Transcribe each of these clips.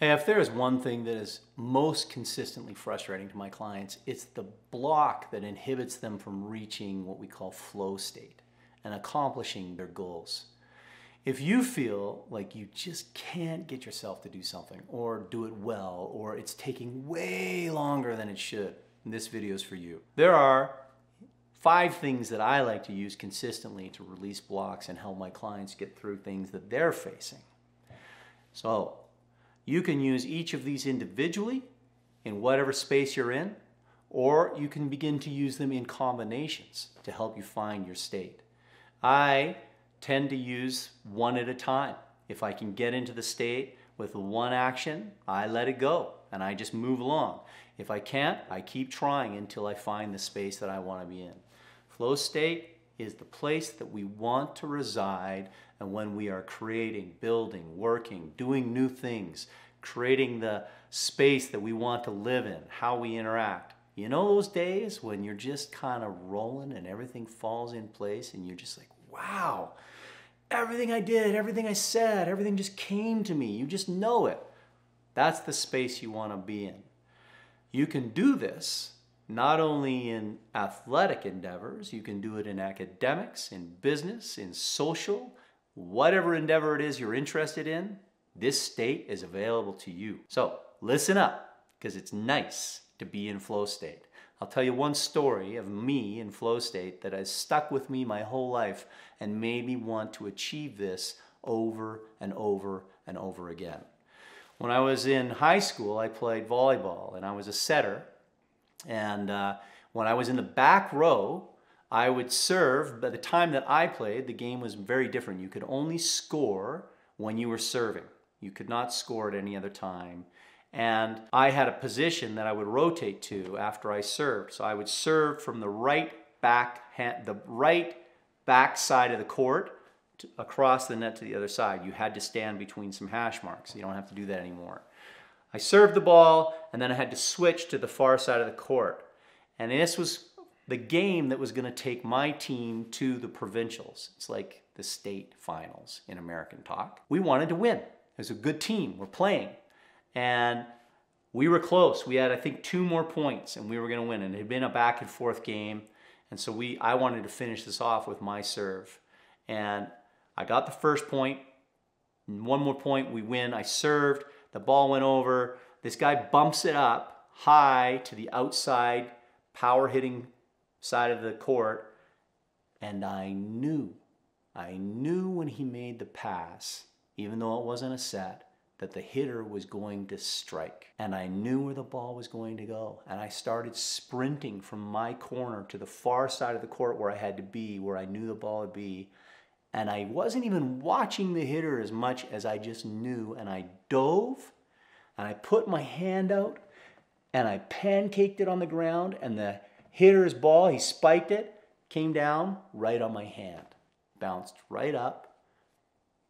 Hey, if there is one thing that is most consistently frustrating to my clients, it's the block that inhibits them from reaching what we call flow state and accomplishing their goals. If you feel like you just can't get yourself to do something or do it well, or it's taking way longer than it should, this video is for you. There are 5 things that I like to use consistently to release blocks and help my clients get through things that they're facing. So, you can use each of these individually in whatever space you're in, or you can begin to use them in combinations to help you find your state. I tend to use one at a time. If I can get into the state with one action, I let it go and I just move along. If I can't, I keep trying until I find the space that I want to be in. Flow state is the place that we want to reside, and when we are creating, building, working, doing new things, creating the space that we want to live in, how we interact. You know those days when you're just kind of rolling and everything falls in place and you're just like, wow, everything I did, everything I said, everything just came to me. You just know it. That's the space you want to be in. You can do this not only in athletic endeavors, you can do it in academics, in business, in social, whatever endeavor it is you're interested in, this state is available to you. So listen up, because it's nice to be in flow state. I'll tell you one story of me in flow state that has stuck with me my whole life and made me want to achieve this over and over and over again. When I was in high school, I played volleyball and I was a setter. And when I was in the back row, I would serve. By the time that I played, the game was very different. You could only score when you were serving. You could not score at any other time. And I had a position that I would rotate to after I served. So I would serve from the right back side of the court across the net to the other side. You had to stand between some hash marks. You don't have to do that anymore. I served the ball, and then I had to switch to the far side of the court. And this was the game that was going to take my team to the provincials. It's like the state finals in American talk. We wanted to win. It was a good team. We're playing. And we were close. We had, I think, 2 more points, and we were going to win. And it had been a back and forth game. And so I wanted to finish this off with my serve. And I got the first point. 1 more point, we win. I served. The ball went over. This guy bumps it up high to the outside, power hitting side of the court. And I knew when he made the pass, even though it wasn't a set, that the hitter was going to strike. And I knew where the ball was going to go. And I started sprinting from my corner to the far side of the court where I had to be, where I knew the ball would be. And I wasn't even watching the hitter as much as I just knew. And I dove, and I put my hand out, and I pancaked it on the ground, and the hitter's ball, he spiked it, came down right on my hand. Bounced right up.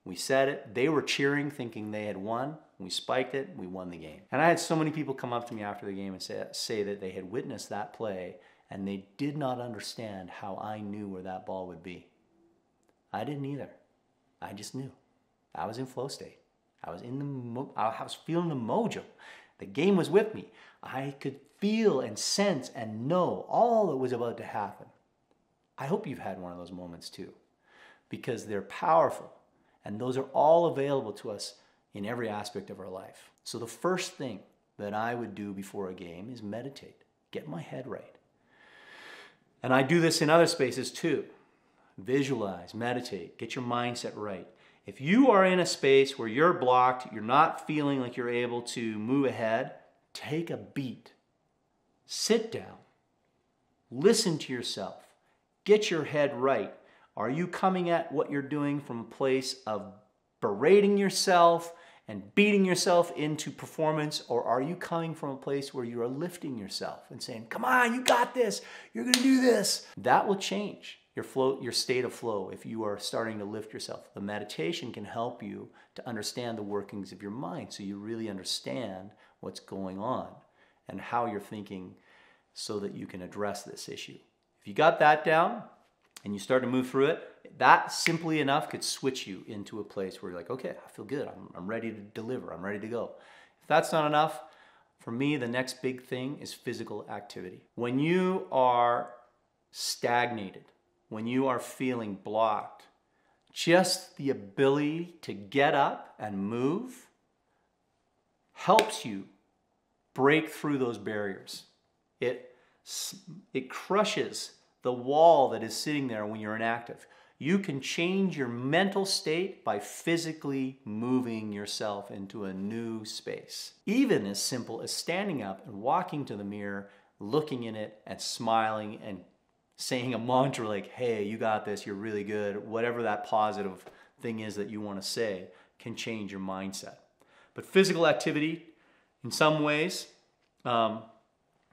We said it. They were cheering, thinking they had won. We spiked it. We won the game. And I had so many people come up to me after the game and say that they had witnessed that play, and they did not understand how I knew where that ball would be. I didn't either. I just knew. I was in flow state. I was feeling the mojo. The game was with me. I could feel and sense and know all that was about to happen. I hope you've had one of those moments too, because they're powerful, and those are all available to us in every aspect of our life. So the first thing that I would do before a game is meditate, get my head right. And I do this in other spaces too. Visualize, meditate, get your mindset right. If you are in a space where you're blocked, you're not feeling like you're able to move ahead, take a beat. Sit down. Listen to yourself. Get your head right. Are you coming at what you're doing from a place of berating yourself and beating yourself into performance, or are you coming from a place where you are lifting yourself and saying, come on, you got this, you're going to do this? That will change your state of flow if you are starting to lift yourself. The meditation can help you to understand the workings of your mind, so you really understand what's going on and how you're thinking, so that you can address this issue. If you got that down and you start to move through it, that simply enough could switch you into a place where you're like, okay, I feel good. I'm ready to deliver. I'm ready to go. If that's not enough, for me, the next big thing is physical activity. When you are stagnated, when you are feeling blocked, just the ability to get up and move helps you break through those barriers. It crushes the wall that is sitting there when you're inactive. You can change your mental state by physically moving yourself into a new space. Even as simple as standing up and walking to the mirror, looking in it and smiling and saying a mantra like, hey, you got this, you're really good, whatever that positive thing is that you want to say can change your mindset. But physical activity, in some ways,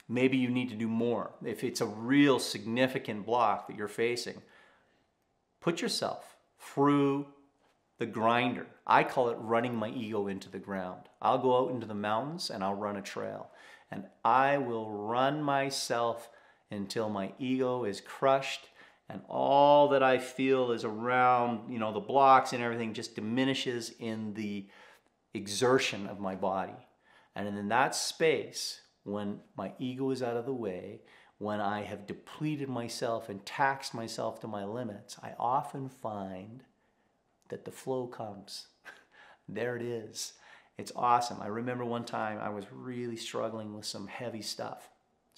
maybe you need to do more. If it's a real significant block that you're facing, put yourself through the grinder. I call it running my ego into the ground. I'll go out into the mountains and I'll run a trail. And I will run myself until my ego is crushed and all that I feel is around, the blocks and everything just diminishes in the exertion of my body. And in that space, when my ego is out of the way, when I have depleted myself and taxed myself to my limits, I often find that the flow comes. There it is. It's awesome. I remember one time I was really struggling with some heavy stuff,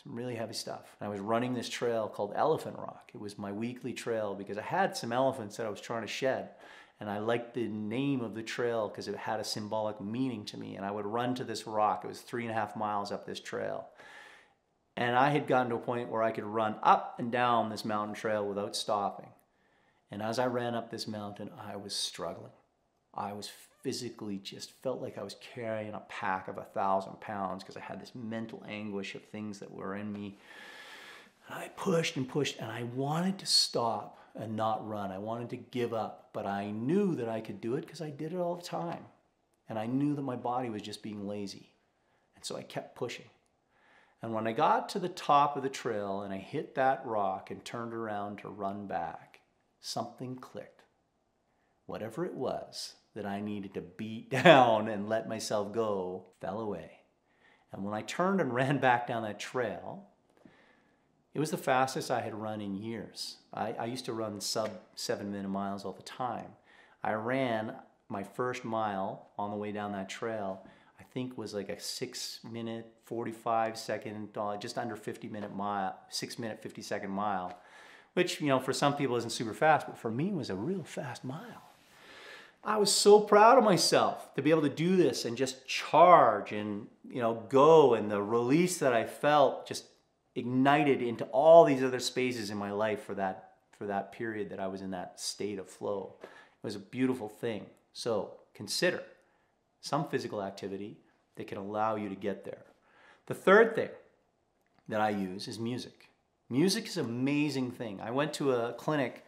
some really heavy stuff. And I was running this trail called Elephant Rock. It was my weekly trail because I had some elephants that I was trying to shed. And I liked the name of the trail because it had a symbolic meaning to me. And I would run to this rock. It was 3.5 miles up this trail. And I had gotten to a point where I could run up and down this mountain trail without stopping. And as I ran up this mountain, I was struggling. I was physically just felt like I was carrying a pack of 1,000 pounds because I had this mental anguish of things that were in me. And I pushed and pushed, and I wanted to stop and not run. I wanted to give up, but I knew that I could do it because I did it all the time. And I knew that my body was just being lazy. And so I kept pushing. And when I got to the top of the trail and I hit that rock and turned around to run back, something clicked. Whatever it was that I needed to beat down and let myself go fell away. And when I turned and ran back down that trail, it was the fastest I had run in years. I used to run sub 7-minute miles all the time. I ran my first mile on the way down that trail, I think was like a 6-minute, 45-second, just under 50-minute mile, 6-minute, 50-second mile, which, for some people isn't super fast, but for me was a real fast mile. I was so proud of myself to be able to do this and just charge and, go, and the release that I felt just ignited into all these other spaces in my life for that period that I was in that state of flow. It was a beautiful thing. So consider some physical activity that can allow you to get there. The third thing that I use is music. Music is an amazing thing. I went to a clinic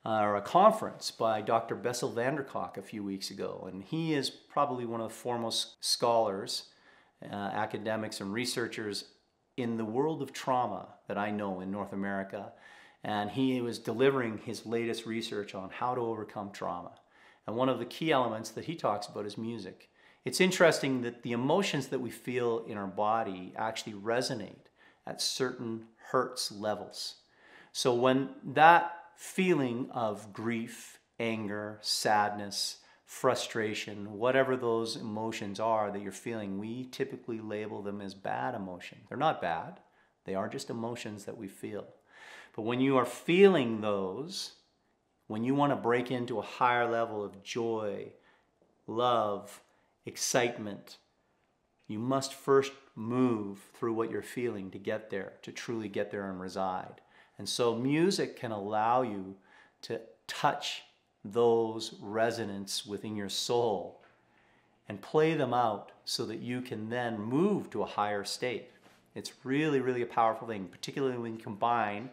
or a conference by Dr. Bessel van der Kolk a few weeks ago, and he is probably one of the foremost scholars, academics and researchers in the world of trauma that I know in North America. And he was delivering his latest research on how to overcome trauma. And one of the key elements that he talks about is music. It's interesting that the emotions that we feel in our body actually resonate at certain hertz levels. So when that feeling of grief, anger, sadness, frustration, whatever those emotions are that you're feeling, we typically label them as bad emotion. They're not bad. They are just emotions that we feel. But when you are feeling those, when you want to break into a higher level of joy, love, excitement, you must first move through what you're feeling to get there, to truly get there and reside. And so music can allow you to touch those resonances within your soul and play them out so that you can then move to a higher state. It's really, really a powerful thing, particularly when you combine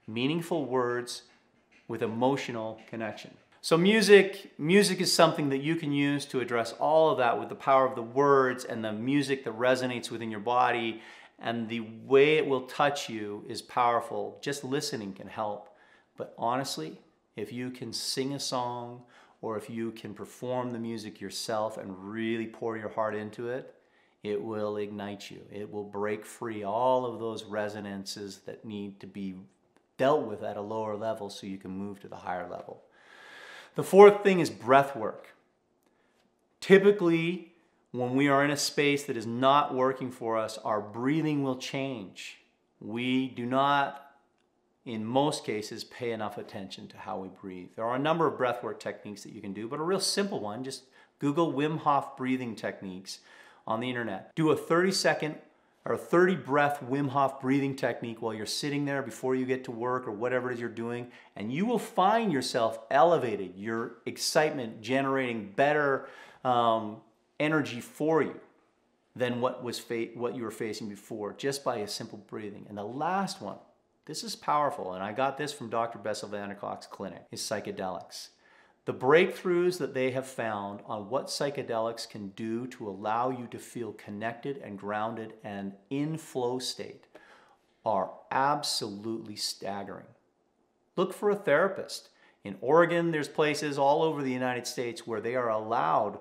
meaningful words with emotional connection. So music is something that you can use to address all of that with the power of the words and the music that resonates within your body, and the way it will touch you is powerful. Just listening can help. But honestly, if you can sing a song or if you can perform the music yourself and really pour your heart into it, It will ignite you. It will break free all of those resonances that need to be dealt with at a lower level so you can move to the higher level. The fourth thing is breath work. Typically, when we are in a space that is not working for us, our breathing will change. We do not, in most cases, pay enough attention to how we breathe. There are a number of breathwork techniques that you can do, but a real simple one, just Google Wim Hof breathing techniques on the internet. Do a 30-second or 30-breath Wim Hof breathing technique while you're sitting there before you get to work or whatever it is you're doing, and you will find yourself elevated, your excitement generating better energy for you than what you were facing before, just by a simple breathing. And the last one, this is powerful, and I got this from Dr. Bessel van der Kolk's clinic, is psychedelics. The breakthroughs that they have found on what psychedelics can do to allow you to feel connected and grounded and in flow state are absolutely staggering. Look for a therapist. In Oregon, there's places all over the United States where they are allowed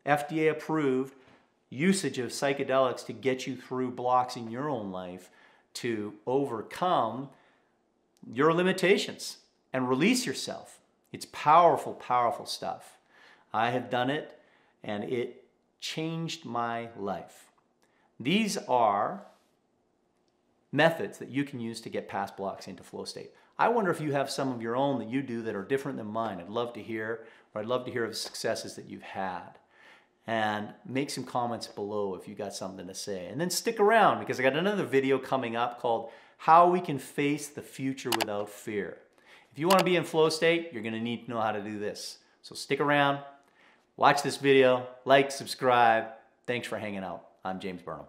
FDA approved usage of psychedelics to get you through blocks in your own life to overcome your limitations and release yourself. It's powerful, powerful stuff. I have done it and it changed my life. These are methods that you can use to get past blocks into flow state. I wonder if you have some of your own that you do that are different than mine. I'd love to hear, or I'd love to hear of successes that you've had. And make some comments below if you got something to say. And then stick around because I got another video coming up called How We Can Face the Future Without Fear. If you want to be in flow state, you're going to need to know how to do this. So stick around, watch this video, like, subscribe. Thanks for hanging out. I'm James Burnham.